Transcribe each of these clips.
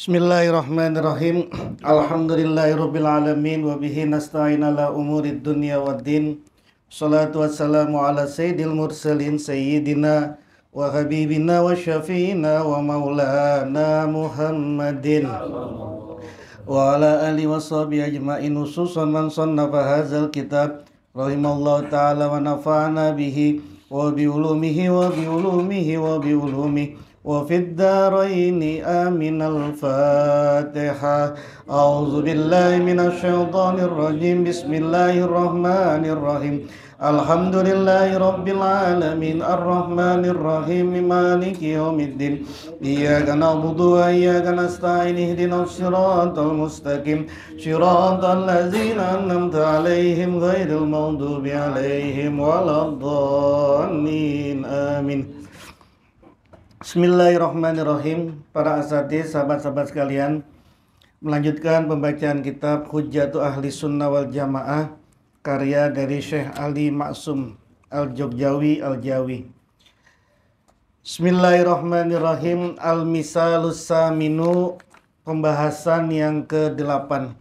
Bismillahirrahmanirrahim. Alhamdulillahirabbil alamin wa bihi nasta'in ala umurid dunya waddin. Shalatu wassalamu ala sayyidil mursalin sayyidina wa habibina wa syafiina wa maulana Muhammadin wa ala alihi wa sahbihi ajma'in, khususan man sannafa hadzal kitab rahimallahu ta'ala wa nafa'ana bihi wa bi ulumihi wa bi ulumihi wa bi ulumihi وفي الدارين آمين. الفاتحة. أعوذ بالله من الشيطان الرجيم. بسم الله الرحمن الرحيم. الحمد لله رب العالمين الرحمن الرحيم مالك يوم الدين إياك نعبد وإياك نستعين اهدنا الصراط المستقيم صراط الذين أنعمت عليهم غير المغضوب عليهم ولا الضالين آمين. Bismillahirrahmanirrahim. Para asatidz, sahabat-sahabat sekalian, melanjutkan pembacaan kitab Hujjatu Ahli Sunnah wal Jamaah karya dari Syekh Ali Maksum Al-Jogjawi Al-Jawi. Bismillahirrahmanirrahim. Al-Misalus Saminu, pembahasan yang ke-8.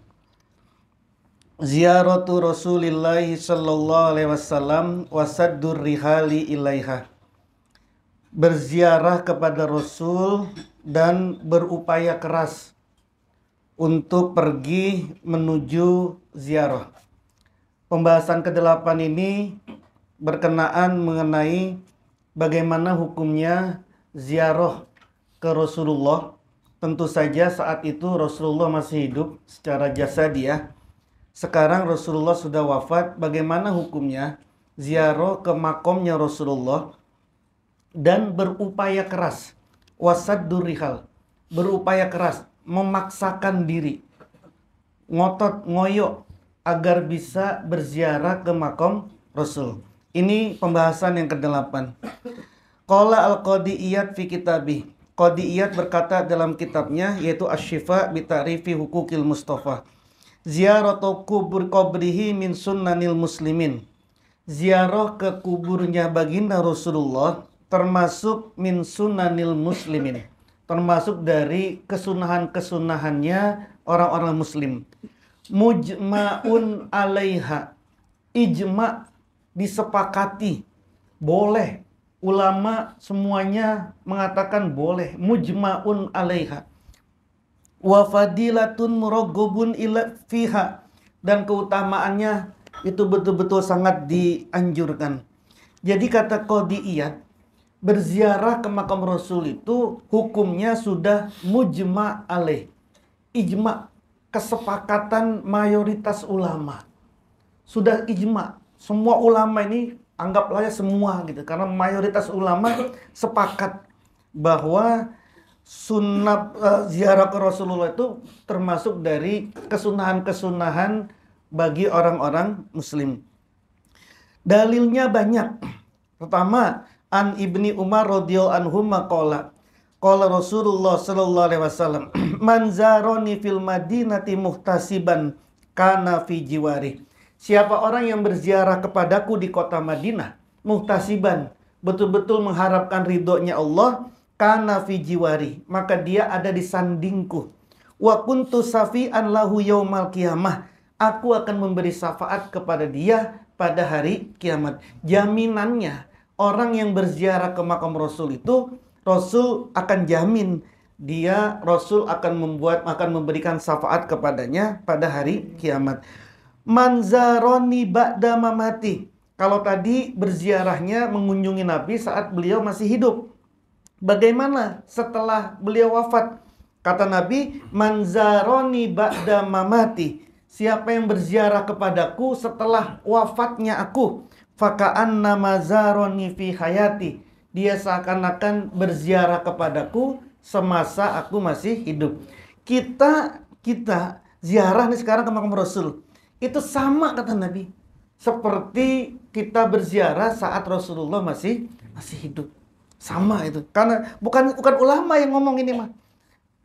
Ziyaratu Rasulillahi sallallahu alaihi wasallam wa saddur rihali ilaiha. Berziarah kepada Rasul dan berupaya keras untuk pergi menuju ziarah. Pembahasan ke-8 ini berkenaan mengenai bagaimana hukumnya ziarah ke Rasulullah. Tentu saja saat itu Rasulullah masih hidup secara jasadiah. Sekarang Rasulullah sudah wafat. Bagaimana hukumnya ziarah ke makomnya Rasulullah dan berupaya keras, wasaddur rihal, berupaya keras, memaksakan diri, ngotot ngoyo agar bisa berziarah ke makom Rasul. Ini pembahasan yang ke-8. Qala al-Qadi Iyad fi kitabih. Qadi Iyad berkata dalam kitabnya, yaitu Asy-Syifa bi Ta'rifi Huquqil Mustafa, ziyaratu kubur qabrihi min sunnanil muslimin. Ziarah ke kuburnya baginda Rasulullah termasuk min sunanil muslimin, termasuk dari kesunahan-kesunahannya orang-orang muslim. Mujma'un alaiha, ijma' disepakati, boleh. Ulama semuanya mengatakan boleh. Mujma'un alaiha. Wa fadilatun muraggabun ila fiha, dan keutamaannya itu betul-betul sangat dianjurkan. Jadi kata Qadi Iyad, berziarah ke makam Rasul itu hukumnya sudah mujma' alaih. Ijma', kesepakatan mayoritas ulama. Sudah ijma'. Semua ulama ini anggaplah semua gitu. Karena mayoritas ulama sepakat bahwa sunnah ziarah ke Rasulullah itu termasuk dari kesunahan-kesunahan bagi orang-orang muslim. Dalilnya banyak. Pertama, an Ibni Umar radhiyallahu anhu maqala qala Rasulullah sallallahu alaihi wasallam man zarani fil madinati muhtasiban kana fi jiwari. Siapa orang yang berziarah kepadaku di kota Madinah muhtasiban, betul-betul mengharapkan ridhonya Allah, kana fi jiwari, maka dia ada di sandingku. Wa kuntu safi'an lahu yaumal qiyamah, aku akan memberi syafaat kepada dia pada hari kiamat. Jaminannya orang yang berziarah ke makam Rasul itu, Rasul akan jamin dia, Rasul akan memberikan syafaat kepadanya pada hari kiamat. Manzaroni ba'da mamati. Kalau tadi berziarahnya mengunjungi Nabi saat beliau masih hidup. Bagaimana setelah beliau wafat? Kata Nabi, manzaroni ba'da mamati. Siapa yang berziarah kepadaku setelah wafatnya aku, faka'anna mazaroni fi hayati, dia seakan-akan berziarah kepadaku semasa aku masih hidup. Kita ziarah nih sekarang ke makam Rasul, itu sama kata Nabi seperti kita berziarah saat Rasulullah masih hidup. Sama itu. Karena bukan ulama yang ngomong ini mah.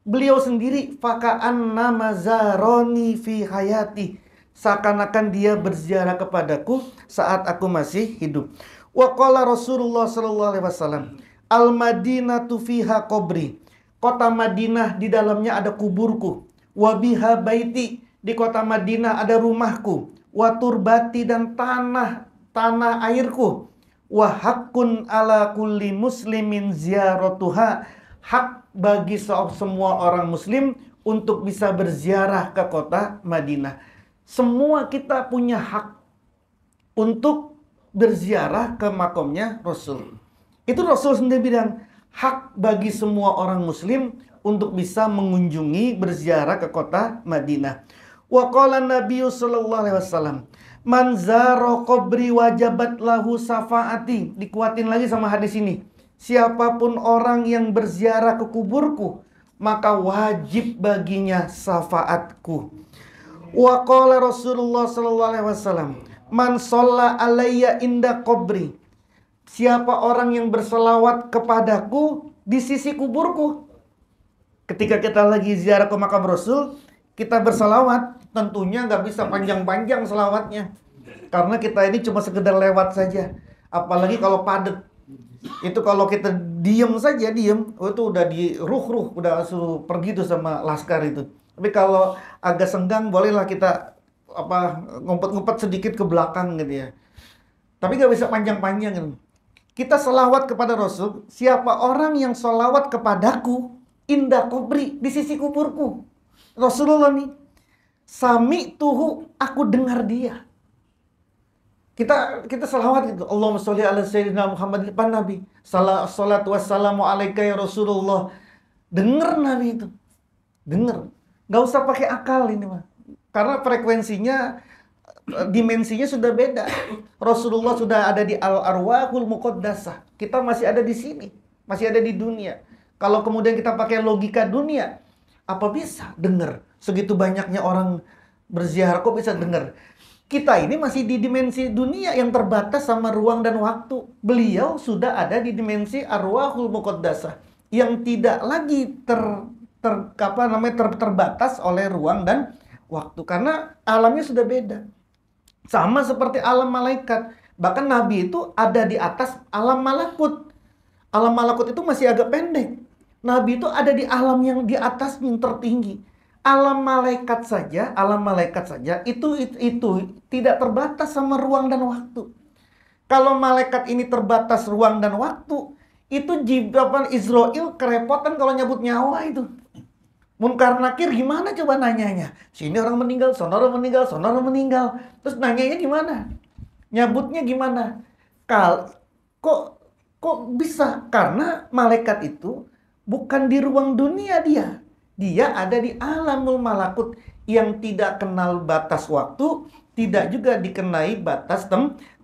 Beliau sendiri, faka'anna mazaroni fi hayati, seakan-akan dia berziarah kepadaku saat aku masih hidup. Wa qala Rasulullah sallallahu alaihi wasallam, al-Madinatu fiha qabri. Kota Madinah di dalamnya ada kuburku. Wa biha baiti, di kota Madinah ada rumahku. Wa turbati, dan tanah airku. Wa haqqun ala kulli muslimin ziyaratuha, hak bagi semua orang muslim untuk bisa berziarah ke kota Madinah. Semua kita punya hak untuk berziarah ke makamnya Rasul. Itu Rasul sendiri bilang, hak bagi semua orang muslim untuk bisa mengunjungi, berziarah ke kota Madinah. Wa qala Nabi sallallahu alaihi wasallam, man zara qabri wajabat lahu syafaati. Dikuatin lagi sama hadis ini. Siapapun orang yang berziarah ke kuburku, maka wajib baginya syafaatku. Wa qala Rasulullah sallallahu alaihi wasallam, man shalla alayya inda qabri. Siapa orang yang berselawat kepadaku di sisi kuburku. Ketika kita lagi ziarah ke makam Rasul, kita berselawat, tentunya nggak bisa panjang-panjang selawatnya. Karena kita ini cuma sekedar lewat saja. Apalagi kalau padat. Itu kalau kita diem saja, itu udah di ruh, udah suruh pergi tuh sama laskar itu. Tapi kalau agak senggang, bolehlah kita ngumpet-ngumpet sedikit ke belakang gitu ya. Tapi nggak bisa panjang-panjang gitu. Kita selawat kepada Rasul, siapa orang yang selawat kepadaku indah kubri, di sisi kuburku. Rasulullah nih, sami tuhu, aku dengar dia. Kita selawat gitu. Allahumma sholli ala sayyidina Muhammad, depan Nabi. Salatu wassalamu alaika ya Rasulullah. Dengar Nabi itu. Dengar. Gak usah pakai akal ini mah. Karena frekuensinya, dimensinya sudah beda. Rasulullah sudah ada di al-arwahul muqaddasah. Kita masih ada di sini, masih ada di dunia. Kalau kemudian kita pakai logika dunia, apa bisa dengar? Segitu banyaknya orang berziarah, kok bisa dengar? Kita ini masih di dimensi dunia yang terbatas sama ruang dan waktu. Beliau sudah ada di dimensi arwahul muqaddasah yang tidak lagi terbatas oleh ruang dan waktu, karena alamnya sudah beda. Sama seperti alam malaikat. Bahkan Nabi itu ada di atas alam malakut. Alam malakut itu masih agak pendek. Nabi itu ada di alam yang di atas, yang tertinggi. Alam malaikat saja itu tidak terbatas sama ruang dan waktu. Kalau malaikat ini terbatas ruang dan waktu, itu Israel kerepotan kalau nyabut nyawa itu. Munkar Nakir gimana coba nanyanya? Sini orang meninggal, sono orang meninggal, sono orang meninggal. Terus nanyanya gimana? Nyabutnya gimana? Kok bisa? Karena malaikat itu bukan di ruang dunia dia. Dia ada di alamul malakut yang tidak kenal batas waktu, tidak juga dikenai batas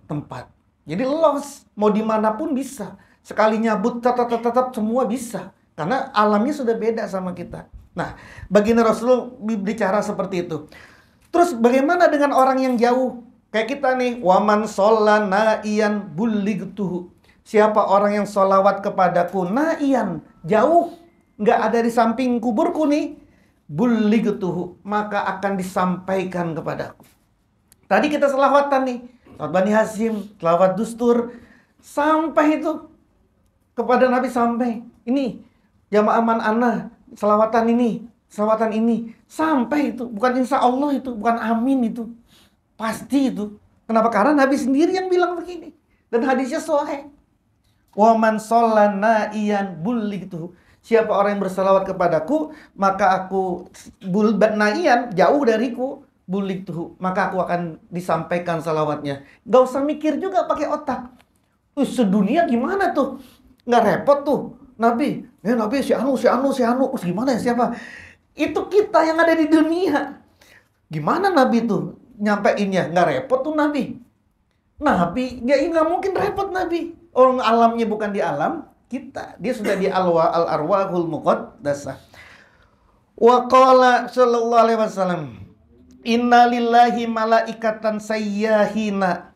tempat. Jadi los, mau dimanapun bisa. Sekali nyabut tetap semua bisa. Karena alamnya sudah beda sama kita. Nah, baginda Rasul bicara seperti itu. Terus bagaimana dengan orang yang jauh? Kayak kita nih, waman sholla na'iyan bulligtuhu. Siapa orang yang sholawat kepadaku na'iyan, jauh, nggak ada di samping kuburku nih, bulligtuhu, maka akan disampaikan kepadaku. Tadi kita selawatan nih, selawat Bani Hashim, selawat Dustur, sampai itu kepada Nabi, sampai ini jamaah man ana, selawatan ini, sampai itu, bukan insya Allah itu, bukan amin itu, pasti itu. Kenapa? Karena Nabi sendiri yang bilang begini, dan hadisnya sahih. Wa man shalla na'iyan bulligtuhu. Siapa orang yang berselawat kepadaku, maka aku na'iyan, jauh dariku, bulligtuhu, maka aku akan disampaikan salawatnya. Gak usah mikir juga pakai otak. Sedunia gimana tuh? Nggak repot tuh. Nabi si anu, gimana ya siapa? Itu kita yang ada di dunia. Gimana Nabi tuh nyampeinnya? Nggak repot tuh Nabi. Nggak mungkin repot Nabi. Orang alamnya bukan di alam kita. Dia sudah di al-arwahul muqaddasah. Wa qala sallallahu alaihi wasallam, inna lillahi malaikatan sayyahina.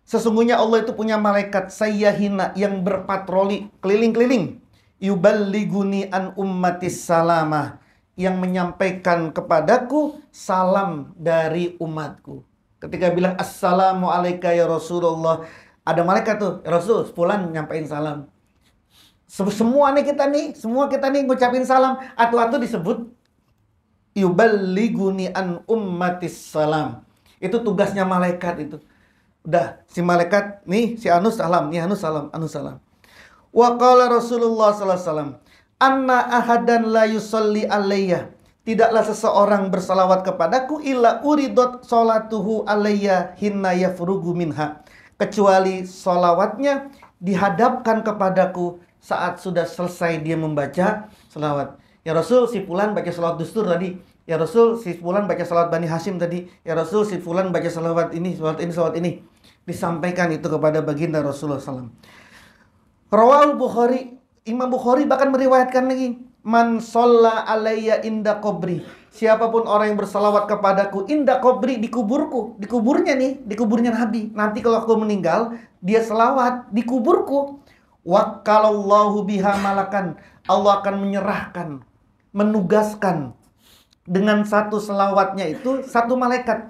Sesungguhnya Allah itu punya malaikat sayyahina yang berpatroli keliling-keliling. Yuballiguni an ummatis salamah, yang menyampaikan kepadaku salam dari umatku. Ketika bilang assalamu alayka ya Rasulullah, ada malaikat tuh, Rasul, fulan nyampein salam. Semua kita nih ngucapin salam. Atu-atu disebut yuballiguni an ummatis salam. Itu tugasnya malaikat itu. Udah, si malaikat nih, si Anus salam, nih Anus salam, Anus salam. Wa qala Rasulullah sallallahu alaihi wasallam, "Anna ahadan la yusalli alayya." Tidaklah seseorang bersalawat kepadaku illa uridot sholatuhu alayya hinna yafrugu minha. Kecuali sholawatnya dihadapkan kepadaku saat sudah selesai dia membaca salawat. Ya Rasul, si fulan baca salawat dustur tadi. Ya Rasul, si fulan baca salawat Bani Hashim tadi. Ya Rasul, si fulan baca salawat ini, salawat ini, salawat ini. Disampaikan itu kepada baginda Rasulullah SAW. Rawal Bukhari, Imam Bukhari bahkan meriwayatkan lagi, man sholla alayya inda qabri. Siapapun orang yang bersalawat kepadaku inda qabri, di kuburku, di kuburnya nih, di kuburnya Nabi. Nanti kalau aku meninggal, dia selawat di kuburku. Wakalallahu biha malakan. Allah akan menyerahkan, menugaskan dengan satu selawatnya itu satu malaikat.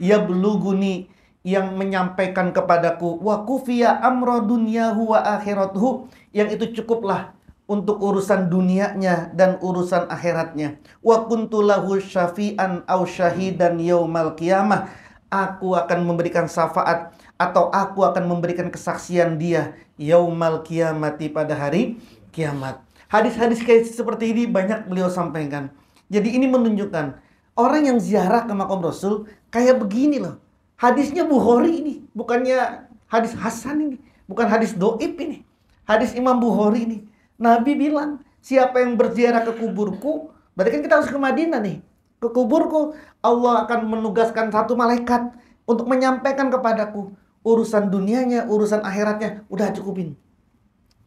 Ya beluguni, yang menyampaikan kepadaku wa kufiya amro dunyahu wa akhiratuhu, yang itu cukuplah untuk urusan dunianya dan urusan akhiratnya. Wa kuntulahu syafi'an au syahidan yaumal qiyamah, aku akan memberikan syafaat atau aku akan memberikan kesaksian dia yaumal qiyamati, pada hari kiamat. Hadis-hadis kayak seperti ini banyak beliau sampaikan. Jadi ini menunjukkan orang yang ziarah ke makam Rasul kayak begini loh. Hadisnya Bukhari ini, bukannya hadis Hasan ini, bukan hadis Doib ini. Hadis Imam Bukhari ini. Nabi bilang, siapa yang berziarah ke kuburku, berarti kan kita harus ke Madinah nih. Ke kuburku, Allah akan menugaskan satu malaikat untuk menyampaikan kepadaku urusan dunianya, urusan akhiratnya. Udah cukupin.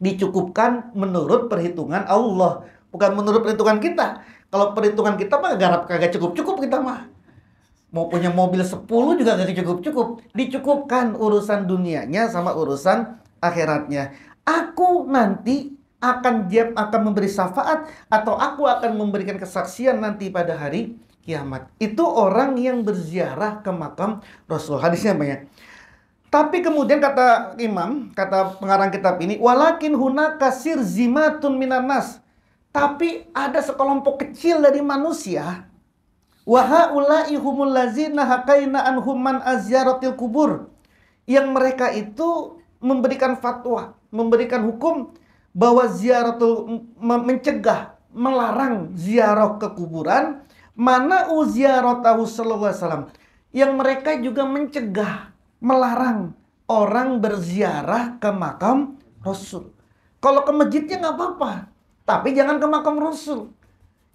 Dicukupkan menurut perhitungan Allah, bukan menurut perhitungan kita. Kalau perhitungan kita mah kagak cukup-cukup kita mah. Mau punya mobil 10 juga gak cukup-cukup. Dicukupkan urusan dunianya sama urusan akhiratnya. Aku nanti akan memberi syafaat atau aku akan memberikan kesaksian nanti pada hari kiamat. Itu orang yang berziarah ke makam Rasul. Hadisnya banyak. Tapi kemudian kata Imam, kata pengarang kitab ini, walakin hunaka sirzimatun minan nas. Tapi ada sekelompok kecil dari manusia, wa haula'i humul ladzina hakaina anhum man azyaratil kubur, yang mereka itu memberikan fatwa, memberikan hukum bahwa mencegah, melarang ziarah ke kuburan, mana uziyaratahu sallallahu alaihi wasallam, yang mereka juga mencegah, melarang orang berziarah ke makam Rasul. Kalau ke masjidnya nggak apa-apa, tapi jangan ke makam Rasul.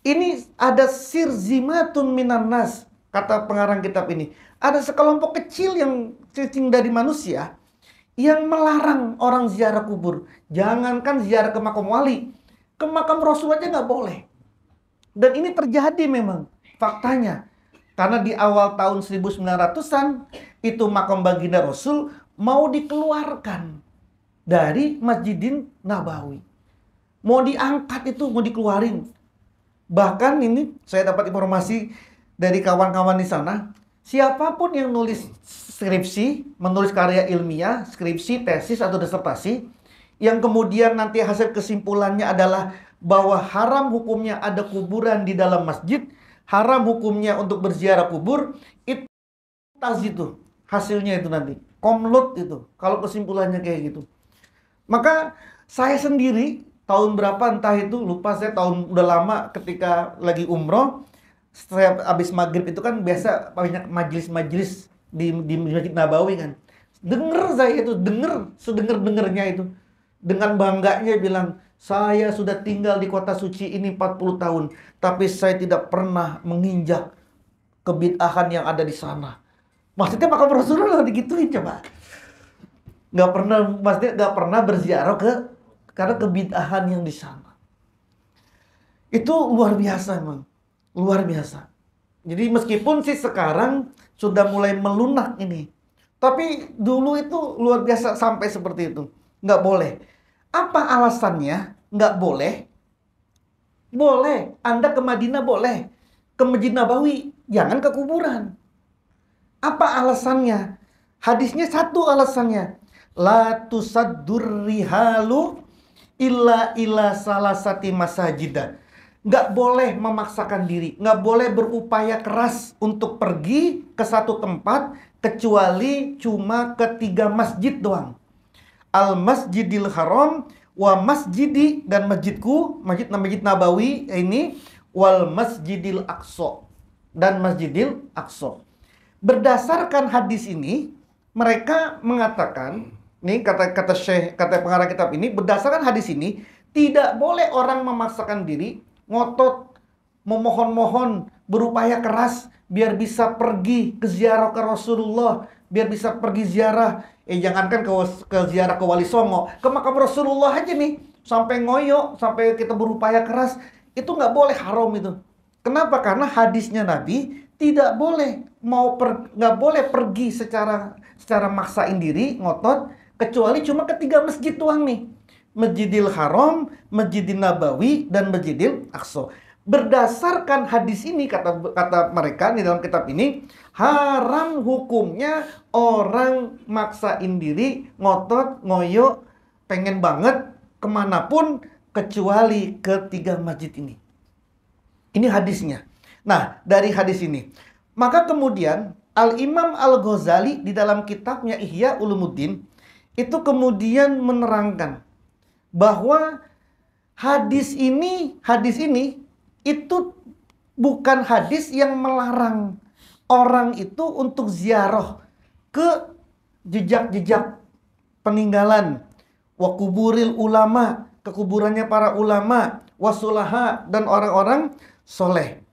Ini ada sirzimatun minan nas, kata pengarang kitab ini. Ada sekelompok kecil yang cacing dari manusia yang melarang orang ziarah kubur. Jangankan ziarah ke makam wali, ke makam Rasul aja nggak boleh. Dan ini terjadi memang, faktanya. Karena di awal tahun 1900-an, itu makam baginda Rasul mau dikeluarkan dari Masjidin Nabawi. Mau diangkat itu, mau dikeluarin. Bahkan ini saya dapat informasi dari kawan-kawan di sana, siapapun yang nulis skripsi, menulis karya ilmiah, skripsi, tesis atau disertasi, yang kemudian nanti hasil kesimpulannya adalah bahwa haram hukumnya ada kuburan di dalam masjid, haram hukumnya untuk berziarah kubur, itu hasilnya itu nanti komlot itu, kalau kesimpulannya kayak gitu. Maka saya sendiri tahun berapa entah itu, lupa saya, tahun udah lama, ketika lagi umroh, setiap habis maghrib itu kan biasa banyak majelis-majelis di Masjid Nabawi kan. Saya itu, sedenger-dengernya itu. Dengan bangganya bilang, saya sudah tinggal di kota suci ini 40 tahun, tapi saya tidak pernah menginjak kebid'ahan yang ada di sana. Maksudnya makam Rasulullah digituin coba. Maksudnya nggak pernah berziarah karena kebid'ahan yang di sana. Itu luar biasa emang. Luar biasa. Jadi meskipun sih sekarang sudah mulai melunak ini, tapi dulu itu luar biasa sampai seperti itu. Nggak boleh. Apa alasannya nggak boleh? Boleh. Anda ke Madinah boleh. Ke Masjid Nabawi. Jangan ke kuburan. Apa alasannya? Hadisnya satu alasannya. La tusaddur rihalu illa salasati masajidah. Nggak boleh memaksakan diri, nggak boleh berupaya keras untuk pergi ke satu tempat kecuali cuma ke 3 masjid doang. Al-Masjidil Haram, wa masjidi, dan masjidku, Masjid Nabawi ini, wal Masjidil Aqsa, dan Masjidil Aqsa. Berdasarkan hadis ini, mereka mengatakan, nih kata Syekh, kata pengarang kitab ini, berdasarkan hadis ini, tidak boleh orang memaksakan diri, ngotot, memohon-mohon, berupaya keras biar bisa pergi ke ziarah ke Rasulullah, biar bisa pergi ziarah, jangankan ke ziarah ke Wali Songo, ke makam Rasulullah aja nih, sampai ngoyo, sampai kita berupaya keras, itu nggak boleh, haram itu. Kenapa? Karena hadisnya Nabi tidak boleh nggak boleh pergi secara maksain diri, ngotot, kecuali cuma ke 3 masjid doang nih. Masjidil Haram, Masjidil Nabawi, dan Masjidil Aqsa. Berdasarkan hadis ini, kata mereka di dalam kitab ini, haram hukumnya orang maksain diri, ngotot, ngoyo, pengen banget kemanapun kecuali ke 3 masjid ini. Ini hadisnya. Nah, dari hadis ini, maka kemudian Al-Imam Al-Ghazali di dalam kitabnya Ihya Ulumuddin itu kemudian menerangkan bahwa hadis ini itu bukan hadis yang melarang orang itu untuk ziarah ke jejak-jejak peninggalan, wa kuburil ulama, ke kuburannya para ulama, wasulaha, dan orang-orang soleh.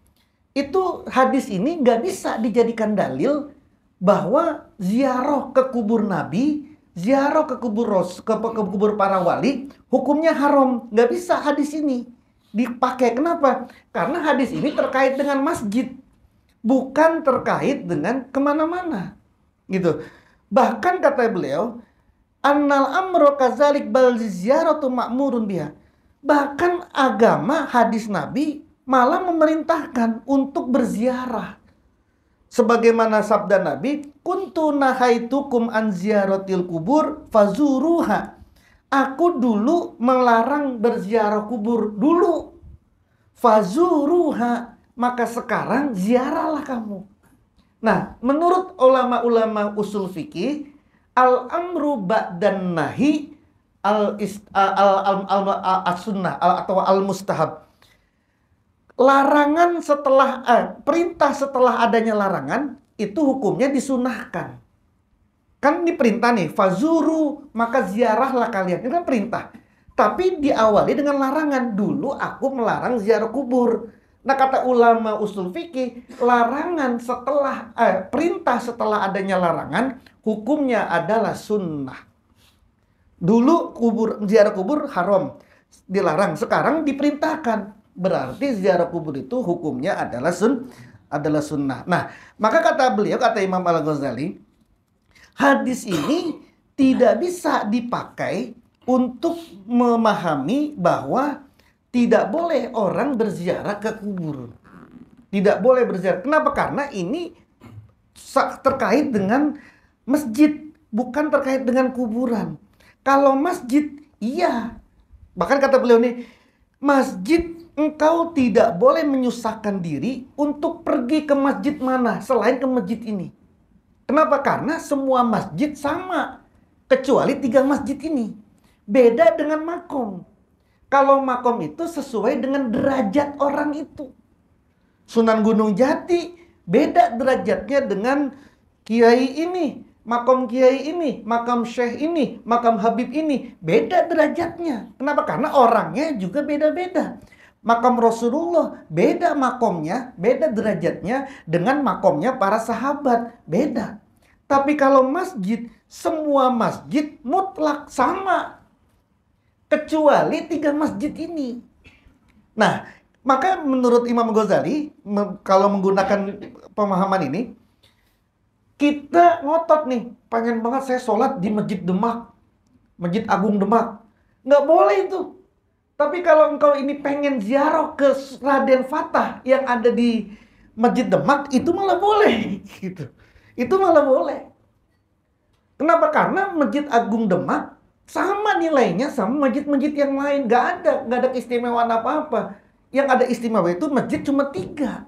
Itu hadis ini nggak bisa dijadikan dalil bahwa ziarah ke kubur Nabi, ziarah ke kubur para wali, hukumnya haram. Nggak bisa hadis ini dipakai. Kenapa? Karena hadis ini terkait dengan masjid, bukan terkait dengan kemana-mana. Gitu. Bahkan kata beliau, annal amro kazalik bal ziyaratu ma'murun biha. Bahkan agama hadis Nabi malah memerintahkan untuk berziarah. Sebagaimana sabda Nabi, kuntu nahaitukum an ziyaratil kubur fazuruha. Aku dulu melarang berziarah kubur dulu. Fazuruha, maka sekarang ziarahlah kamu. Nah, menurut ulama-ulama usul fikih, al-amru ba'dan nahi al-sunnah atau al-mustahab. Larangan setelah perintah setelah adanya larangan itu hukumnya disunahkan. Kan ini perintah nih, fazuru, maka ziarahlah kalian. Itu kan perintah. Tapi diawali dengan larangan. Dulu aku melarang ziarah kubur. Nah, kata ulama usul fikih, larangan setelah perintah setelah adanya larangan, hukumnya adalah sunnah. Dulu ziarah kubur haram, dilarang. Sekarang diperintahkan. Berarti ziarah kubur itu hukumnya adalah sunnah. Nah, maka kata beliau, kata Imam Al-Ghazali, hadis ini tidak bisa dipakai untuk memahami bahwa tidak boleh orang berziarah ke kubur. Tidak boleh berziarah. Kenapa? Karena ini terkait dengan masjid, bukan terkait dengan kuburan. Kalau masjid, iya. Bahkan kata beliau nih, masjid, engkau tidak boleh menyusahkan diri untuk pergi ke masjid mana selain ke masjid ini. Kenapa? Karena semua masjid sama, kecuali 3 masjid ini. Beda dengan makom. Kalau makom itu sesuai dengan derajat orang itu. Sunan Gunung Jati beda derajatnya dengan kiai ini, makom kiai ini, makam syekh ini, makam habib ini. Beda derajatnya. Kenapa? Karena orangnya juga beda-beda. Makam Rasulullah beda makomnya, beda derajatnya dengan makomnya para sahabat, beda. Tapi kalau masjid, semua masjid mutlak sama, kecuali 3 masjid ini. Nah, maka menurut Imam Ghazali, kalau menggunakan pemahaman ini, kita ngotot nih, pengen banget saya sholat di Masjid Demak, Masjid Agung Demak. Nggak boleh itu. Tapi kalau engkau ini pengen ziarah ke Raden Fatah yang ada di Masjid Demak, itu malah boleh. Gitu. Itu malah boleh. Kenapa? Karena Masjid Agung Demak Sama nilainya sama masjid-masjid yang lain. Nggak ada keistimewaan apa-apa. Yang ada istimewa itu masjid cuma 3.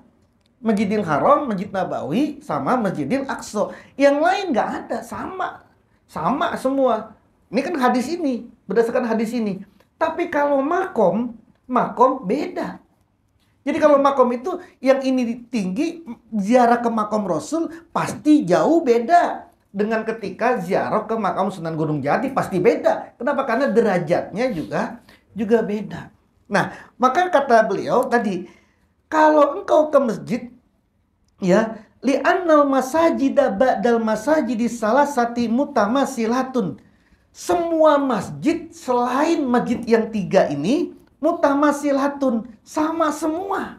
Masjidil Haram, Masjid Nabawi, sama Masjidil Aqsa. Yang lain nggak ada, sama. Sama semua. Ini kan hadis ini, berdasarkan hadis ini. Tapi kalau makom beda. Jadi kalau makom itu yang ini tinggi, ziarah ke makom Rasul pasti jauh beda. Dengan ketika ziarah ke makam Sunan Gunung Jati pasti beda. Kenapa? Karena derajatnya juga beda. Nah, maka kata beliau tadi, kalau engkau ke masjid, ya, li'annal masajida ba'dal masajidi salasati mutamasilatun. Semua masjid selain masjid yang 3 ini mutamasilatun, sama semua.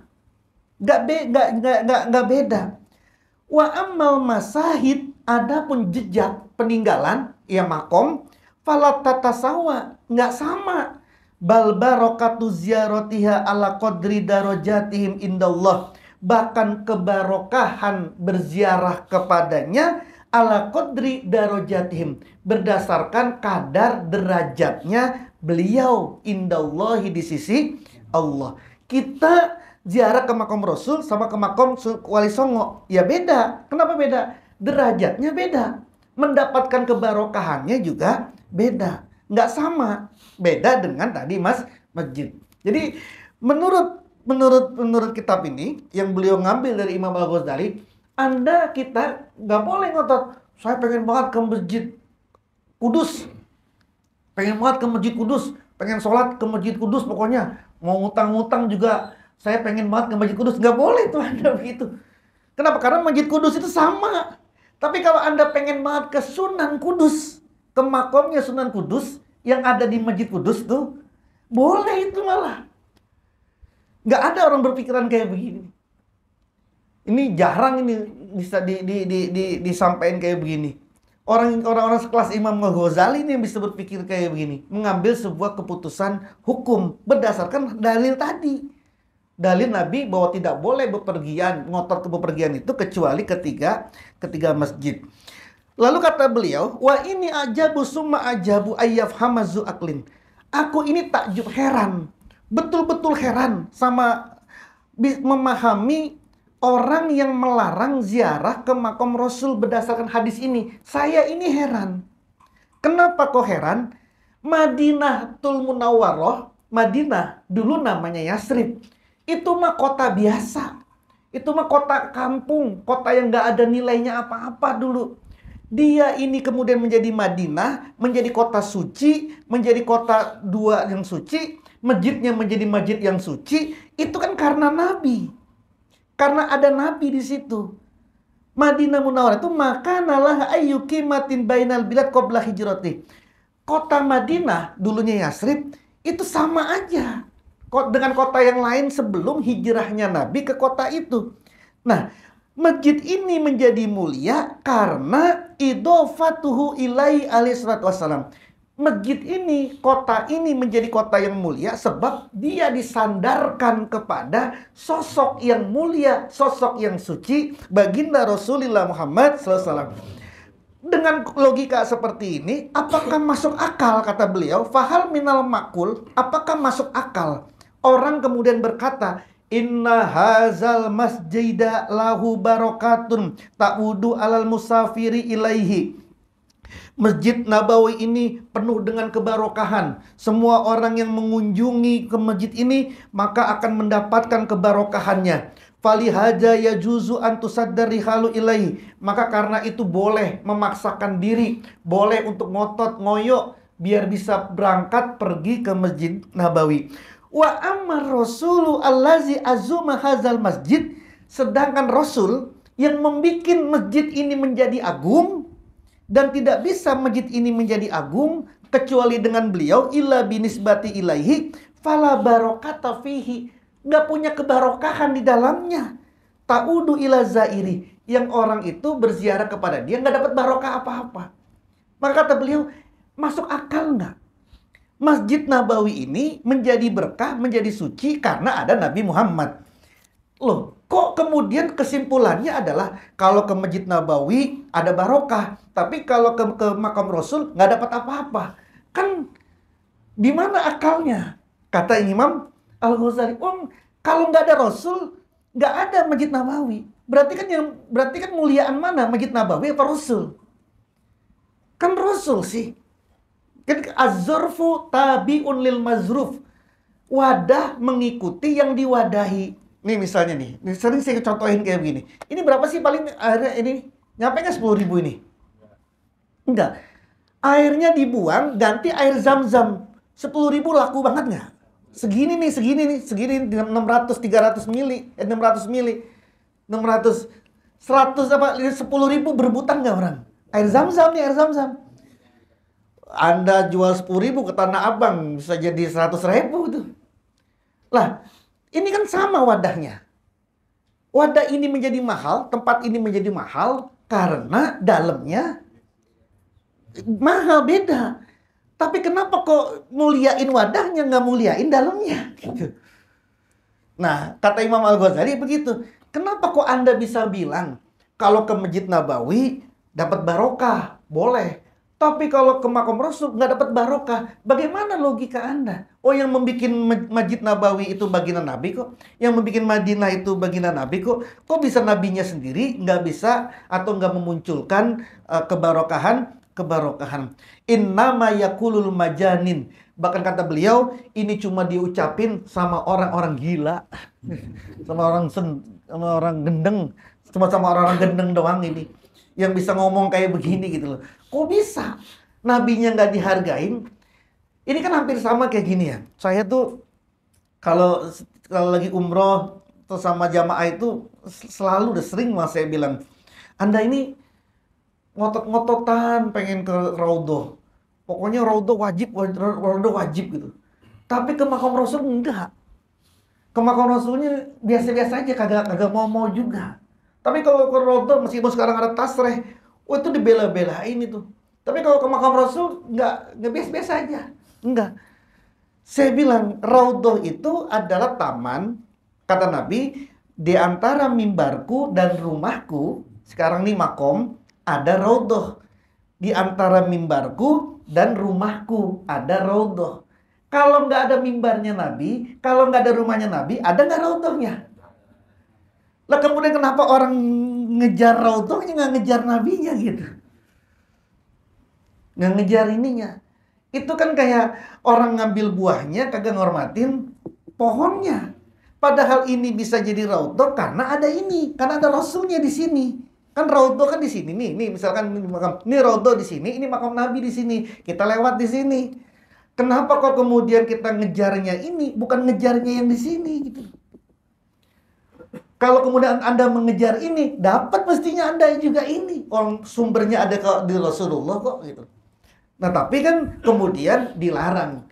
Nggak beda. Wa ammal masahid, adapun jejak peninggalan, ya makom, falat tatasawa, nggak sama. Bal barokatu ziyaratiha ala qadri darajatihim indallah. Bahkan kebarokahan berziarah kepadanya ala qadri darajatihim, berdasarkan kadar derajatnya beliau indallahi, di sisi Allah. Kita ziarah ke makam Rasul sama ke makam Wali Songo, ya beda. Kenapa beda? Derajatnya beda. Mendapatkan kebarokahannya juga beda. Nggak sama. Beda dengan tadi masjid. Jadi menurut kitab ini yang beliau ngambil dari Imam Al-Ghazali, kita nggak boleh ngotot, saya pengen banget ke masjid Kudus. Pengen banget ke masjid Kudus. Pengen sholat ke masjid Kudus pokoknya. Mau ngutang-ngutang juga, saya pengen banget ke Masjid Kudus. Nggak boleh tuh Anda begitu. Kenapa? Karena Masjid Kudus itu sama. Tapi kalau Anda pengen banget ke Sunan Kudus, ke makomnya Sunan Kudus yang ada di Masjid Kudus tuh, boleh itu malah. Nggak ada orang berpikiran kayak begini. Ini jarang ini bisa disampaikan kayak begini. Orang-orang sekelas Imam Al-Ghazali ini yang bisa berpikir kayak begini. Mengambil sebuah keputusan hukum berdasarkan dalil tadi. Dalil Nabi bahwa tidak boleh bepergian, ngotot ke bepergian itu kecuali ketiga masjid. Lalu kata beliau, wa ini ajabu summa ajabu ayyaf hamazu aklin. Aku ini takjub, heran. Betul-betul heran sama memahami orang yang melarang ziarah ke makam Rasul berdasarkan hadis ini. Saya ini heran. Kenapa kok heran? Madinatul Munawwaroh, Madinah, dulu namanya Yasrib. Itu mah kota biasa. Itu mah kota kampung. Kota yang nggak ada nilainya apa-apa dulu. Dia ini kemudian menjadi Madinah, menjadi kota suci, menjadi kota dua yang suci. Masjidnya menjadi masjid yang suci. Itu kan karena Nabi. Karena ada Nabi di situ. Madinah Munawwarah itu makanalah ayyukimatin bainal bilad qabla hijrati. Kota Madinah, dulunya Yasrib, itu sama aja dengan kota yang lain sebelum hijrahnya Nabi ke kota itu. Nah, masjid ini menjadi mulia karena idhofatuhu ilai alaihi salatu wassalam. Masjid ini, kota ini menjadi kota yang mulia sebab dia disandarkan kepada sosok yang mulia, sosok yang suci, baginda Rasulullah Muhammad SAW. Dengan logika seperti ini, apakah masuk akal, kata beliau, fahal minal makul, apakah masuk akal orang kemudian berkata, inna hazal masjida lahu barokatun ta'udu alal musafiri ilaihi. Masjid Nabawi ini penuh dengan kebarokahan. Semua orang yang mengunjungi ke masjid ini maka akan mendapatkan kebarokahannya. Falihaja yajuzu an tusaddar rihalu ilaihi. Maka karena itu boleh memaksakan diri, boleh untuk ngotot ngoyo biar bisa berangkat pergi ke Masjid Nabawi. Wa ammar rasulu allazi azuma hazal masjid. Sedangkan Rasul yang membuat masjid ini menjadi agung, dan tidak bisa masjid ini menjadi agung kecuali dengan beliau, illa binisbati ilaihi fala barokata fihi. Nggak punya kebarokahan di dalamnya. Ta'udu ila zairi, yang orang itu berziarah kepada dia nggak dapat barokah apa-apa. Maka kata beliau, masuk akal nggak? Masjid Nabawi ini menjadi berkah, menjadi suci karena ada Nabi Muhammad. Loh, kok kemudian kesimpulannya adalah kalau ke Masjid Nabawi ada barokah, tapi kalau ke makam Rasul nggak dapat apa-apa. Kan di mana akalnya? Kata Imam Al-Ghazali, kalau nggak ada Rasul, nggak ada Masjid Nabawi. Berarti kan muliaan mana? Masjid Nabawi apa Rasul? Kan Rasul sih. Kan az-zarfu tabi'un lil mazruf. Wadah mengikuti yang diwadahi. Nih misalnya nih, sering saya contohin kayak begini. Ini berapa sih paling airnya ini? Nyampe nggak 10.000 ini? Enggak. Airnya dibuang, ganti air zam-zam. 10.000 laku banget nggak? Segini nih, 600, 300 mili, 600 mili, 600, 100 apa, 10.000 berebutan nggak orang? Air zam-zam nih, air zam-zam. Anda jual 10.000 ke Tanah Abang, bisa jadi 100.000 tuh. Lah, ini kan sama wadahnya. Wadah ini menjadi mahal, tempat ini menjadi mahal, karena dalamnya mahal beda. Tapi kenapa kok muliain wadahnya, nggak muliain dalamnya? Gitu. Nah, kata Imam Al-Ghazali begitu. Kenapa kok Anda bisa bilang, kalau ke Masjid Nabawi dapat barokah? Boleh. Tapi kalau ke makam Rasul nggak dapat barokah. Bagaimana logika Anda? Oh, yang membuat Masjid Nabawi itu baginda Nabi kok. Yang membuat Madinah itu baginda Nabi kok. Kok bisa nabinya sendiri nggak bisa atau nggak memunculkan kebarokahan. Innama yakulul majanin. Bahkan kata beliau, ini cuma diucapin sama orang-orang gila. Sama orang gendeng. Sama orang-orang gendeng doang ini. Yang bisa ngomong kayak begini gitu loh. Kok bisa? Nabinya nggak dihargain. Ini kan hampir sama kayak gini ya. Saya tuh kalau lagi umroh terus sama jamaah itu selalu udah sering mas saya bilang, Anda ini ngotot-ngototan pengen ke Raudhah. Pokoknya Raudhah wajib gitu. Tapi ke makam Rasul enggak. Ke makam Rasulnya biasa-biasa aja, kagak mau juga. Tapi kalau ke Raudhah meskipun sekarang ada tasreh, itu dibela-belain itu. Tapi kalau ke makam Rasul nggak biasa-biasa aja. Enggak. Saya bilang Raudhah itu adalah taman, kata Nabi, di antara mimbarku dan rumahku, sekarang nih makom, ada Raudhah. Di antara mimbarku dan rumahku ada Raudhah. Kalau nggak ada mimbarnya Nabi, kalau nggak ada rumahnya Nabi, ada nggak Raudhahnya? Lah kemudian kenapa orang ngejar Raudhahnya, nggak ngejar Nabinya gitu? Nggak ngejar ininya. Itu kan kayak orang ngambil buahnya kagak ngormatin pohonnya. Padahal ini bisa jadi Raudhah karena ada ini, karena ada Rasulnya di sini. Kan Raudhah kan di sini nih misalkan ini Raudhah di sini, ini makam Nabi di sini. Kita lewat di sini. Kenapa kok kemudian kita ngejarnya ini, bukan ngejarnya yang di sini gitu? Kalau kemudian Anda mengejar ini, dapat mestinya Anda juga ini. Orang sumbernya ada di Rasulullah kok gitu. Nah tapi kan kemudian dilarang.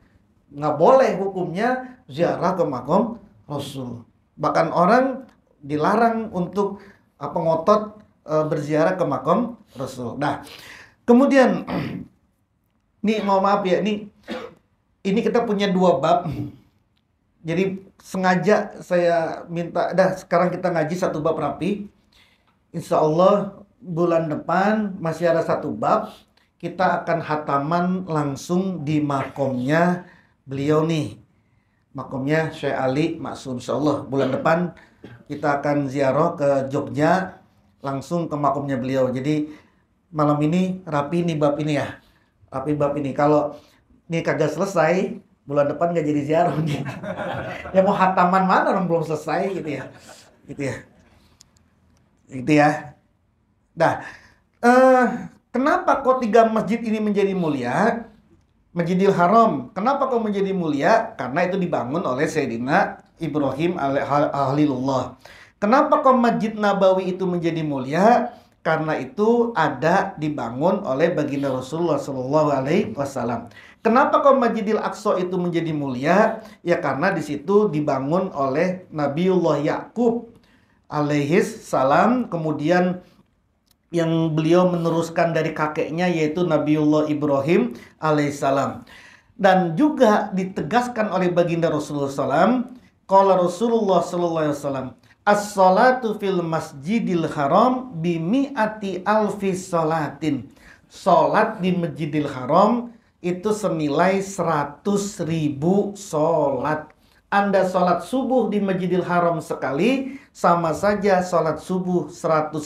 Nggak boleh hukumnya ziarah ke makam Rasul. Bahkan orang dilarang untuk ngotot berziarah ke makam Rasul. Nah kemudian, nih mohon maaf ya, ini kita punya 2 bab. Jadi sengaja saya minta, sekarang kita ngaji 1 bab rapi. Insya Allah bulan depan masih ada 1 bab. Kita akan hataman langsung di makomnya beliau nih. Makomnya Syekh Ali Maksum. Insya Allah bulan depan kita akan ziarah ke Jogja, langsung ke makomnya beliau. Jadi malam ini rapi nih bab ini ya. Rapi bab ini. Kalau ini kagak selesai, bulan depan nggak jadi ziarah nih. Ya mau hataman mana orang belum selesai gitu ya. Gitu ya. Gitu ya. Nah, kenapa kok 3 masjid ini menjadi mulia? Masjidil Haram, kenapa kok menjadi mulia? Karena itu dibangun oleh Sayyidina Ibrahim Khalilullah. Kenapa kok Masjid Nabawi itu menjadi mulia? Karena itu ada dibangun oleh baginda Rasulullah SAW. Kenapa kok Masjidil Aqsa itu menjadi mulia? Ya karena di situ dibangun oleh Nabiullah Yakub alaihis salam, kemudian yang beliau meneruskan dari kakeknya yaitu Nabiullah Ibrahim alaihissalam. Dan juga ditegaskan oleh baginda Rasulullah SAW, qala Rasulullah SAW, as-salatu fil masjidil haram bimi'ati alfi salatin. Salat di Masjidil Haram itu senilai 100.000 sholat. Anda sholat subuh di Masjidil Haram sekali, sama saja sholat subuh 100.000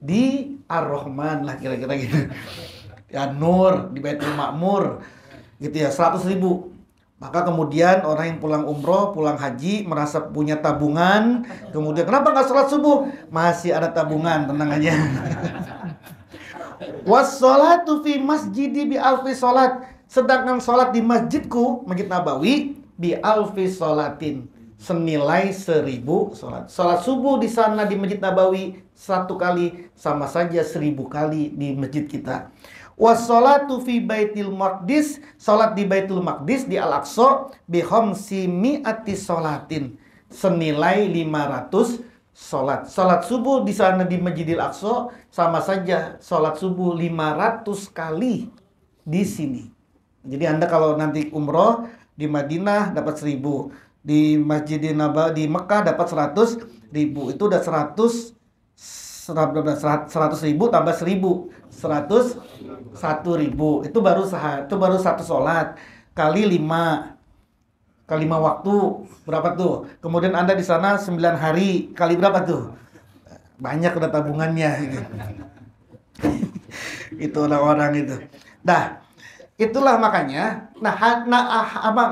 di Ar-Rahman lah, kira-kira gitu. Ya, Nur di Baitul Ma'mur gitu ya, 100.000. Maka kemudian orang yang pulang umroh, pulang haji, merasa punya tabungan. Kemudian kenapa nggak sholat subuh? Masih ada tabungan, tenang aja. Wassolatu fi masjidi bi alfi sholat. Sedangkan sholat di masjidku, Masjid Nabawi, bi alfi sholatin, senilai 1.000 sholat. Sholat subuh di sana di Masjid Nabawi 1 kali sama saja 1.000 kali di masjid kita. Wassolatu fi Baitul Maqdis, sholat di Baitul Maqdis di Al-Aqsa bi khamsi mi'ati sholatin, senilai 500 sholat. Sholat subuh di sana di Masjidil Aqsa sama saja sholat subuh 500 kali di sini. Jadi Anda kalau nanti umroh di Madinah dapat 1.000, di Masjidil Nabawi di Mekah dapat 100.000. Itu udah 100.000 tambah 1.000, 101.000. Itu baru satu sholat kali 5 waktu, berapa tuh? Kemudian Anda di sana 9 hari kali berapa tuh? Banyak udah tabungannya gitu. Itu orang-orang itu. Nah, itulah makanya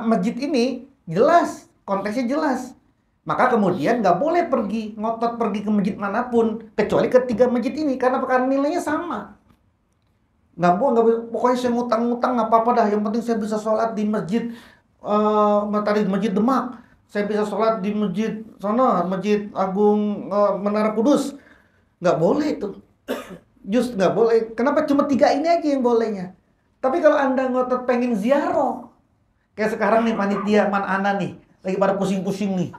masjid ini jelas, konteksnya jelas. Maka kemudian nggak boleh ngotot pergi ke masjid manapun kecuali ketiga masjid ini, karena nilainya sama. Nggak boleh, pokoknya saya ngutang-ngutang nggak apa-apa dah, yang penting saya bisa sholat di masjid tadi Masjid Demak, saya bisa sholat di masjid sana, Masjid Agung Menara Kudus. Nggak boleh itu. Just nggak boleh. Kenapa cuma 3 ini aja yang bolehnya? Tapi kalau Anda ngotot pengen ziarah, kayak sekarang nih panitia Ana nih, lagi pada pusing-pusing nih.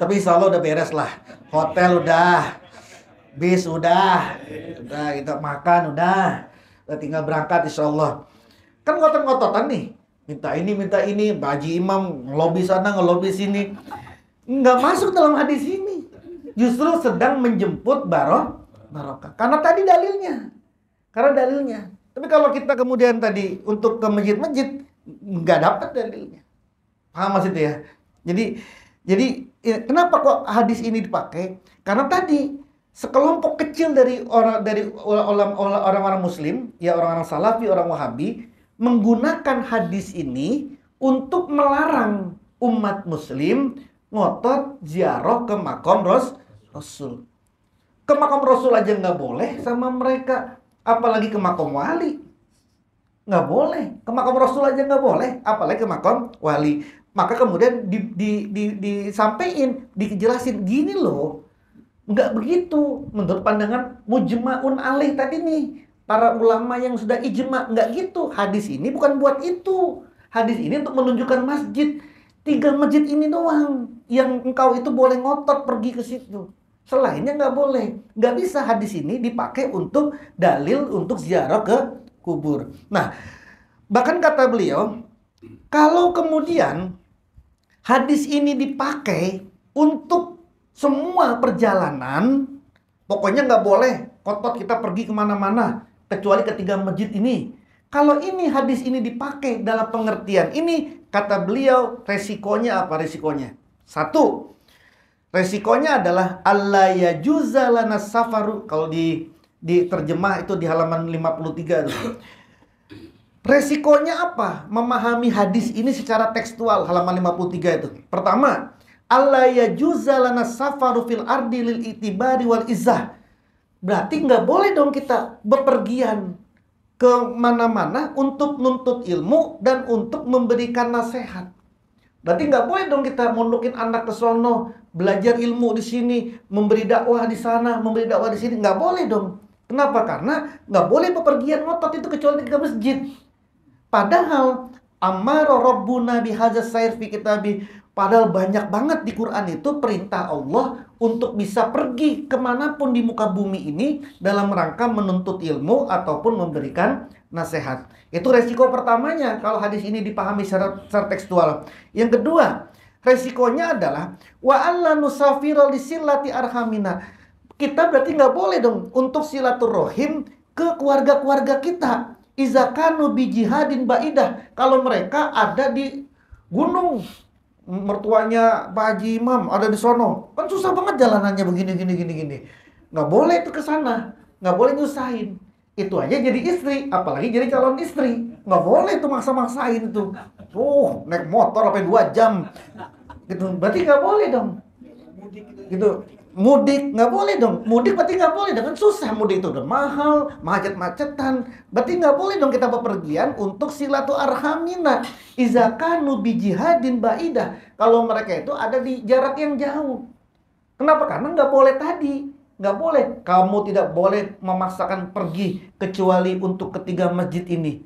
Tapi insya Allah udah beres lah. Hotel udah, bis udah kita makan udah tinggal berangkat insya Allah. Kan ngotot-ngototan nih. Minta ini, Haji Imam ngelobi sana, ngelobi sini. Nggak masuk dalam hadis ini. Justru sedang menjemput barokah. Karena tadi dalilnya. Tapi kalau kita kemudian tadi untuk ke masjid-masjid, nggak dapat dalilnya. Paham maksudnya ya? Jadi kenapa kok hadis ini dipakai? Karena tadi sekelompok kecil dari orang-orang Muslim, ya orang-orang Salafi, orang Wahabi, menggunakan hadis ini untuk melarang umat Muslim ngotot ziarah ke makam Rasul. Ke makam Rasul aja nggak boleh sama mereka, apalagi ke makam wali. Nggak boleh. Ke makam Rasul aja nggak boleh, apalagi ke makam wali. Maka kemudian disampaikan, dijelasin gini loh. Nggak begitu. Menurut pandangan mujma'un alaih tadi nih, para ulama yang sudah ijma, nggak gitu. Hadis ini bukan buat itu. Hadis ini untuk menunjukkan masjid. 3 masjid ini doang yang engkau itu boleh ngotot pergi ke situ. Selainnya nggak boleh. Nggak bisa hadis ini dipakai untuk dalil untuk ziarah ke kubur. Nah, bahkan kata beliau, kalau kemudian hadis ini dipakai untuk semua perjalanan, pokoknya nggak boleh ngotot kita pergi kemana-mana kecuali ke 3 masjid ini. Kalau ini hadis ini dipakai dalam pengertian ini, kata beliau, resikonya apa resikonya? 1, resikonya adalah alla yajuza lana safaru. Kalau di terjemah itu di halaman 53 tuh. Resikonya apa? Memahami hadis ini secara tekstual, halaman 53 itu. Pertama, alla yajuza lana safaru fil ardi lil itibari wal izzah. Berarti nggak boleh dong kita bepergian ke mana-mana untuk nuntut ilmu dan untuk memberikan nasihat. Berarti nggak boleh dong kita mondokin anak ke sono, belajar ilmu di sini, memberi dakwah di sana, memberi dakwah di sini. Nggak boleh dong. Kenapa? Karena nggak boleh bepergian ngotot itu kecuali ke masjid. Padahal amara rabbuna bihadza sair fi kitabi. Padahal banyak banget di Quran itu perintah Allah untuk bisa pergi kemanapun di muka bumi ini dalam rangka menuntut ilmu ataupun memberikan nasihat. Itu resiko pertamanya kalau hadis ini dipahami secara tekstual. Yang kedua, resikonya adalah wa alla nusafira lisillati arhamina. Kita berarti nggak boleh dong untuk silaturahim ke keluarga-keluarga kita. Iza kanu bi jihadin ba'idah, kalau mereka ada di gunung, mertuanya Pak Haji Imam ada di sono, kan susah banget jalanannya begini gini. Nggak boleh itu ke sana, nggak boleh nyusahin. Itu aja jadi istri, apalagi jadi calon istri. Nggak boleh itu maksa-maksain itu. Naik motor sampai 2 jam. Gitu, berarti nggak boleh dong. Gitu. Mudik nggak boleh dong. Mudik berarti nggak boleh, dengan susah. Mudik itu udah mahal, macet-macetan. Berarti nggak boleh dong kita bepergian untuk silaturahmina. Iza kanu bi jihadin ba'idah, kalau mereka itu ada di jarak yang jauh. Kenapa? Karena nggak boleh tadi. Nggak boleh. Kamu tidak boleh memaksakan pergi kecuali untuk ketiga masjid ini.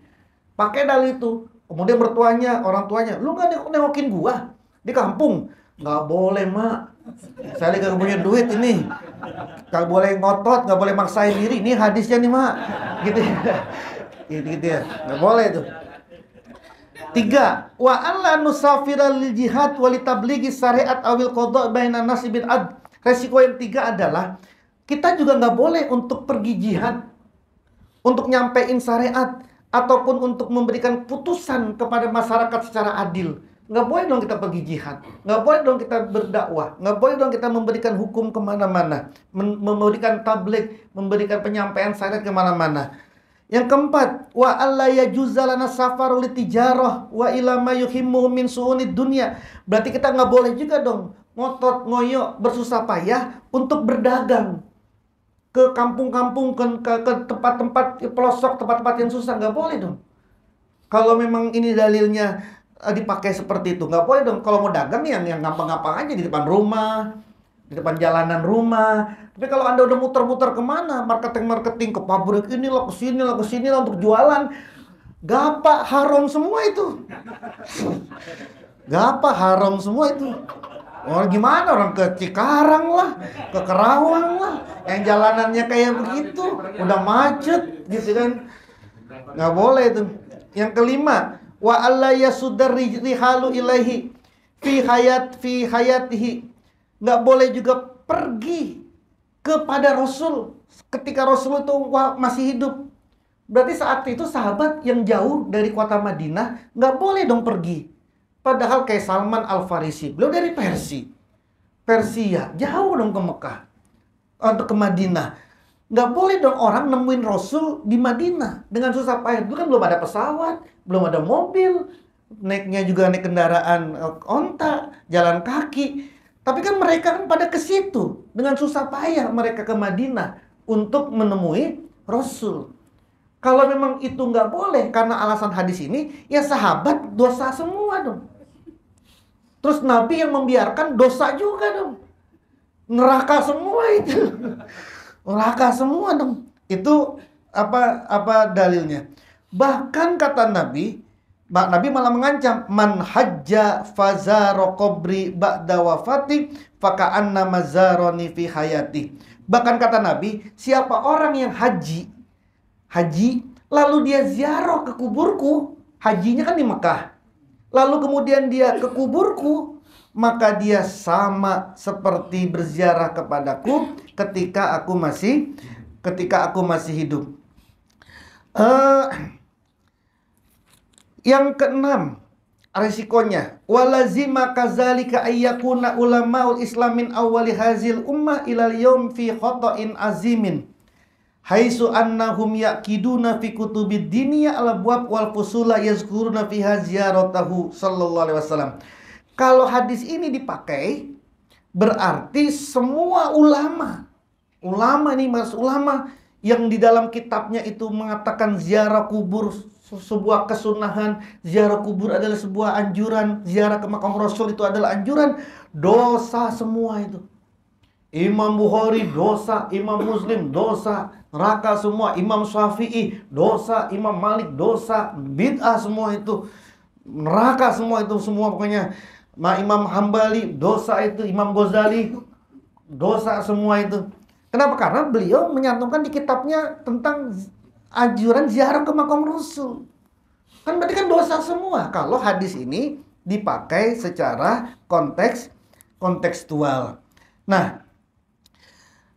Pakai dalil itu. Kemudian mertuanya, orang tuanya, lu nggak nengokin gua di kampung? Nggak boleh, Mak. Saya lagi gak punya duit ini. Gak boleh ngotot, gak boleh maksain diri. Ini hadisnya nih, Mak. Gitu ya. Gak boleh tuh. 3. Wa an la nusafira lil jihad wa li tablighi syariat awil qada' baina nas bil ad. Resiko yang 3 adalah kita juga nggak boleh untuk pergi jihad, untuk nyampein syariat, ataupun untuk memberikan putusan kepada masyarakat secara adil. Nggak boleh dong kita pergi jihad, nggak boleh dong kita berdakwah, nggak boleh dong kita memberikan hukum kemana-mana, memberikan tabligh, memberikan penyampaian syariat kemana-mana. Yang keempat, wa alla yajuza lana safaru litijarah wa ila ma yuhimmu min su'unid dunya. Berarti kita nggak boleh juga dong ngotot ngoyo bersusah payah untuk berdagang ke kampung-kampung, ke tempat-tempat pelosok, tempat-tempat yang susah. Nggak boleh dong. Kalau memang ini dalilnya dipakai seperti itu, nggak boleh dong. Kalau mau dagang yang gampang-gampang aja di depan rumah, di depan jalanan rumah. Tapi kalau Anda udah muter-muter kemana, marketing ke pabrik inilah, ke sini lah untuk jualan, gapa haram semua itu. Gapa haram semua itu. Orang gimana, orang ke Cikarang lah, ke Kerawang lah, yang jalanannya kayak begitu, udah macet gitu kan. Nggak boleh itu. Yang kelima, wa alla yasudar rihalu ilaihi fi hayatihi. Nggak boleh juga pergi kepada Rasul ketika Rasul itu masih hidup. Berarti saat itu sahabat yang jauh dari kota Madinah nggak boleh dong pergi. Padahal kayak Salman Al-Farisi, beliau dari Persia, jauh dong ke Mekah untuk ke Madinah. Nggak boleh dong orang nemuin Rasul di Madinah dengan susah payah. Dulu kan belum ada pesawat, belum ada mobil, naiknya juga naik kendaraan onta, jalan kaki. Tapi kan mereka kan pada ke situ dengan susah payah mereka ke Madinah untuk menemui Rasul. Kalau memang itu nggak boleh karena alasan hadis ini, ya sahabat dosa semua dong. Terus Nabi yang membiarkan dosa juga dong. Neraka semua itu. Neraka semua dong. Itu apa dalilnya? Bahkan kata Nabi malah mengancam, man hajja fazara qabri ba'da wafati faka'anna mazaroni fi hayati. Bahkan kata Nabi, siapa orang yang haji lalu dia ziarah ke kuburku, hajinya kan di Mekah, lalu kemudian dia ke kuburku, maka dia sama seperti berziarah kepadaku ketika aku masih hidup. Yang keenam, resikonya, walazima kazalika ayyakuna ulamaul islamin awwali hazil ummah ilal yawm fi khata'in azimin haitsu annahum yaqiduna fi kutubid diniyah al-abwab wal fusula yazkuruna fiha ziyaratahu sallallahu alaihi wasallam. Kalau hadis ini dipakai, berarti semua ulama yang di dalam kitabnya itu mengatakan ziarah kubur sebuah kesunahan, ziarah kubur adalah sebuah anjuran, ziarah ke makam Rasul itu adalah anjuran, dosa semua itu. Imam Bukhari dosa, Imam Muslim dosa, neraka semua. Imam Syafi'i dosa, Imam Malik dosa, bid'ah semua itu, neraka semua itu semua pokoknya. Imam Hambali dosa itu, Imam Ghazali dosa semua itu. Kenapa? Karena beliau menyantumkan di kitabnya tentang anjuran ziarah ke makam Rasul. Kan berarti kan dosa semua kalau hadis ini dipakai secara kontekstual. Nah,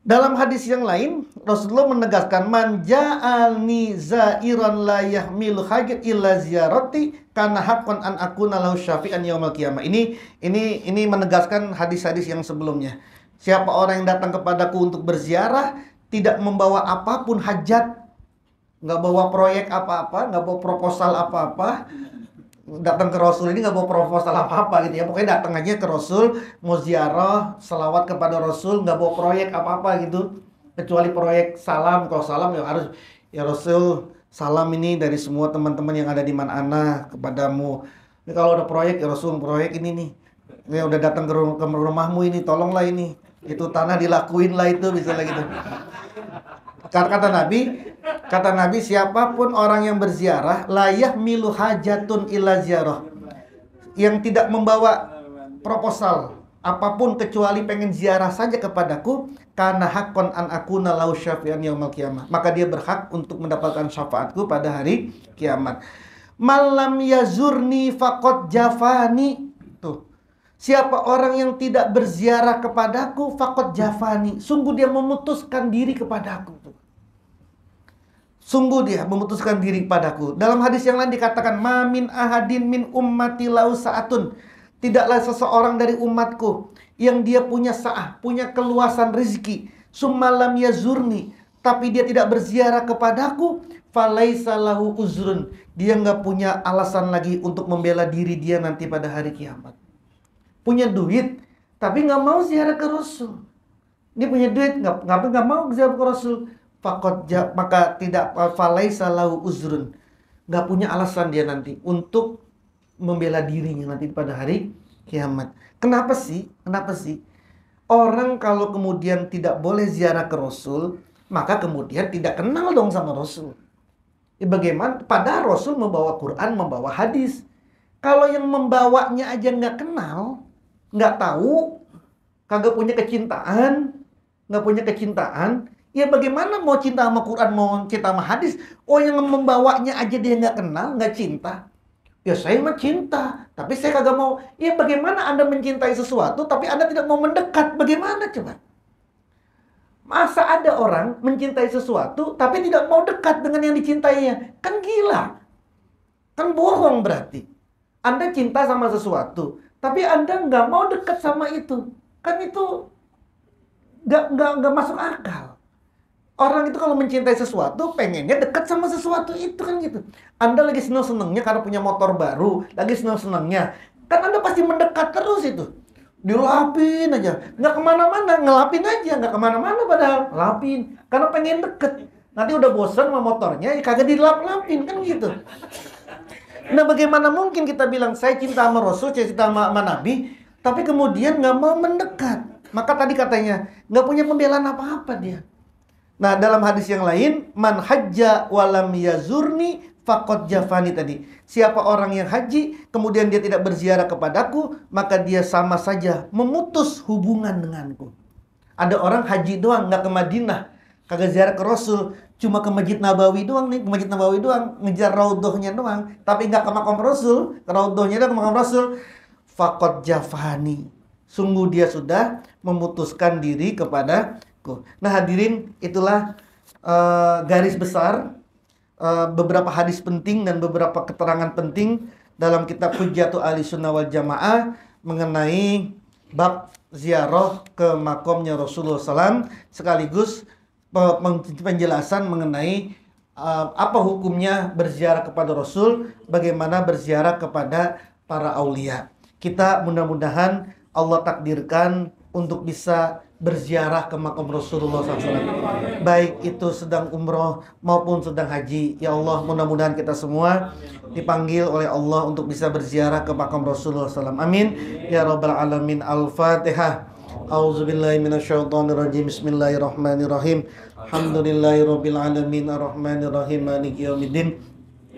Dalam hadis yang lain, Rasulullah menegaskan, man ja'alni za'iran la yahmilu hajat illa ziyarati kana haqqan an akuna lahu syafi'an yaumil qiyamah. Ini menegaskan hadis-hadis yang sebelumnya. Siapa orang yang datang kepadaku untuk berziarah, tidak membawa apapun hajat, nggak bawa proyek apa-apa, nggak bawa proposal apa-apa, datang ke Rasul ini nggak bawa proposal apa-apa gitu ya. Pokoknya datang aja ke Rasul, mau ziarah, selawat kepada Rasul, nggak bawa proyek apa-apa gitu. Kecuali proyek salam. Kalau salam ya harus, ya Rasul, salam ini dari semua teman-teman yang ada di Manana kepadamu. Ini kalau ada proyek, ya Rasul, proyek ini nih. Ini udah datang ke rumahmu ini, tolonglah ini. Itu tanah dilakuin lah itu, misalnya gitu. Kata Nabi, siapapun orang yang berziarah, layah milu hajatun illa ziarah, yang tidak membawa proposal apapun kecuali pengen ziarah saja kepadaku, karena haqqan an akuna lau syafi'an yaumil qiyamah, maka dia berhak untuk mendapatkan syafaatku pada hari kiamat. Malam yazurni faqad jafani. Tuh. Siapa orang yang tidak berziarah kepadaku, faqad jafani, sungguh dia memutuskan diri kepadaku. Sungguh dia memutuskan diri padaku. Dalam hadis yang lain dikatakan, ma min ahadin min ummati lau sa'atun. Tidaklah seseorang dari umatku yang dia punya sa'ah, punya keluasan rezeki, summa lam yazurni, tapi dia tidak berziarah kepadaku, falaisa lahu uzrun. Dia nggak punya alasan lagi untuk membela diri dia nanti pada hari kiamat. Punya duit, tapi nggak mau ziarah ke Rasul. Dia punya duit, nggak mau ziarah ke Rasul. Maka tidak, falaisa lahu uzrun, nggak punya alasan dia nanti untuk membela dirinya nanti pada hari kiamat. Kenapa sih orang kalau kemudian tidak boleh ziarah ke Rasul, maka kemudian tidak kenal dong sama Rasul. Bagaimana? Padahal Rasul membawa Quran, membawa hadis. Kalau yang membawanya aja nggak kenal, nggak tahu, kagak punya kecintaan, ya bagaimana mau cinta sama Quran, mau cinta sama hadis? Oh, yang membawanya aja dia nggak kenal, nggak cinta. Ya saya mah cinta, tapi saya kagak mau. Ya bagaimana Anda mencintai sesuatu, tapi Anda tidak mau mendekat? Bagaimana coba? Masa ada orang mencintai sesuatu, tapi tidak mau dekat dengan yang dicintainya? Kan gila. Kan bohong berarti. Anda cinta sama sesuatu, tapi Anda nggak mau dekat sama itu. Kan itu nggak masuk akal. Orang itu kalau mencintai sesuatu, pengennya dekat sama sesuatu itu kan gitu. Anda lagi seneng-senengnya karena punya motor baru, lagi seneng-senengnya, kan Anda pasti mendekat terus itu. Dilapin aja, nggak kemana-mana, ngelapin aja, nggak kemana-mana padahal lapin, karena pengen deket. Nanti udah bosan sama motornya, ya kagak dilap-lapin kan gitu. Nah bagaimana mungkin kita bilang saya cinta sama Rasul, saya cinta sama Nabi, tapi kemudian nggak mau mendekat. Maka tadi katanya nggak punya pembelaan apa-apa dia. Nah, dalam hadis yang lain, man hajja walam yazurni faqad jafani tadi. Siapa orang yang haji, kemudian dia tidak berziarah kepadaku, maka dia sama saja memutus hubungan denganku. Ada orang haji doang, nggak ke Madinah, kagak ziarah ke Rasul, cuma ke Masjid Nabawi doang nih, ke Masjid Nabawi doang, ngejar raudhahnya doang, tapi nggak ke makam Rasul, ke raudhahnya doang, ke makam Rasul. Faqad jafani. Sungguh dia sudah memutuskan diri kepada. Nah hadirin, itulah garis besar beberapa hadis penting dan beberapa keterangan penting dalam kitab Hujjatul Ahlussunnah wal Jamaah mengenai bab ziarah ke makamnya Rasulullah SAW, sekaligus penjelasan mengenai apa hukumnya berziarah kepada Rasul, bagaimana berziarah kepada para aulia. Kita mudah-mudahan Allah takdirkan untuk bisa berziarah ke makam Rasulullah SAW, baik itu sedang umroh maupun sedang haji. Ya Allah, mudah-mudahan kita semua dipanggil oleh Allah untuk bisa berziarah ke makam Rasulullah SAW. Amin ya rabbal alamin. Al-Fatihah. A'udzubillahi minasyaitonirrajim. Bismillahirrahmanirrahim. Alhamdulillahirabbil alamin arrahmanirrahim maliki yaumiddin.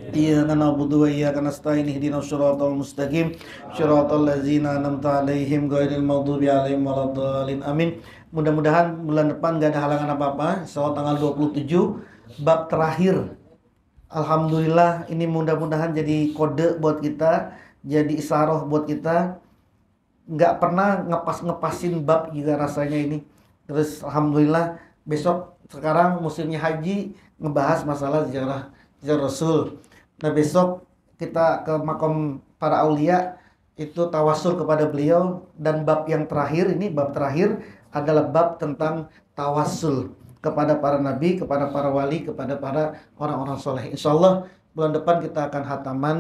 Iyyaka na'budu wa iyyaka nasta'in ihdinas siratal mustaqim siratal ladzina an'amta 'alaihim ghairil maghdubi 'alaihim waladdallin. Amin. Mudah-mudahan bulan depan gak ada halangan apa-apa. Soal tanggal 27 bab terakhir. Alhamdulillah, ini mudah-mudahan jadi kode buat kita, jadi isyarah buat kita. Gak pernah ngepasin bab juga rasanya ini. Terus alhamdulillah besok sekarang musimnya haji ngebahas masalah ziarah Rasul. Nah besok kita ke makam para aulia itu tawasul kepada beliau, dan bab yang terakhir ini bab terakhir adalah bab tentang tawasul kepada para nabi, kepada para wali, kepada para orang-orang soleh. Insya Allah bulan depan kita akan hataman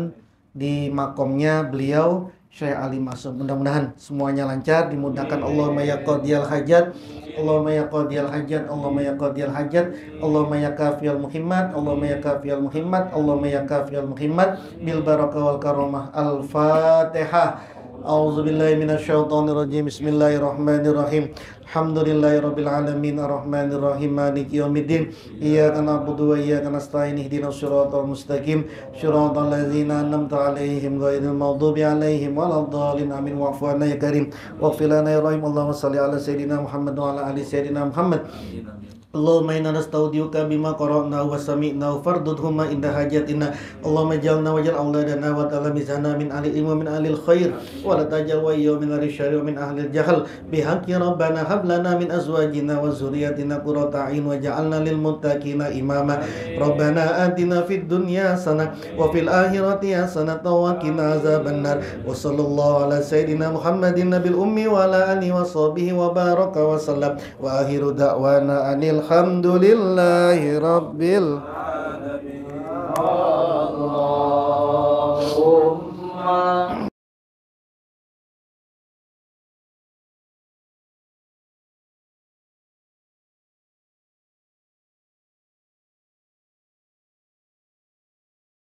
di makomnya beliau Syekh Ali Masum. Mudah-mudahan semuanya lancar, dimudahkan. Allahumma ya qadiyal hajat, Allahumma ya qadiyal hajat, Allahumma ya qadiyal hajat, Allahumma ya kafiyal muhimmat, Allahumma ya kafiyal muhimmat, Allahumma ya kafiyal muhimmat, bil barakah wal karamah. Al-Fatihah. A'udzubillahi minasyaitonirrajim. Bismillahirrahmanirrahim. Alhamdulillahirabbil alamin arrahmanirrahim maliki yaumiddin. Iyyaka na'budu wa iyyaka nasta'in ihdinas siratal mustaqim siratal ladzina an'amta 'alaihim ghairil maghdubi 'alaihim waladdallin. Amin. Wa'fu 'anna ya karim waghfir lana ya rahim. Allahumma shalli 'ala sayyidina Muhammad wa 'ala ali sayyidina Muhammad. Allahumma inna nastaudiuka bima qara'na wa sami'na fardudhuma inda hajatina. Allahumma ij'alna waj'al auladana wa talamizana min ahli ilmi min ahli khair wa la taj'al wa min ahli syarri wa min ahli jahl bihaqqi rabbana hab lana min azwajina wa dzurriyyatina qurrata a'yun waj'alna lil muttaqina imama. Rabbana atina fid dunya hasanah wa fil akhirati hasanah wa qina azabannar. Wa sallallahu ala sayyidina Muhammadin nabil ummi wa ala alihi wa sahbihi wa baraka wa sallam. Wa akhiru da'wana alhamdulillahi rabbil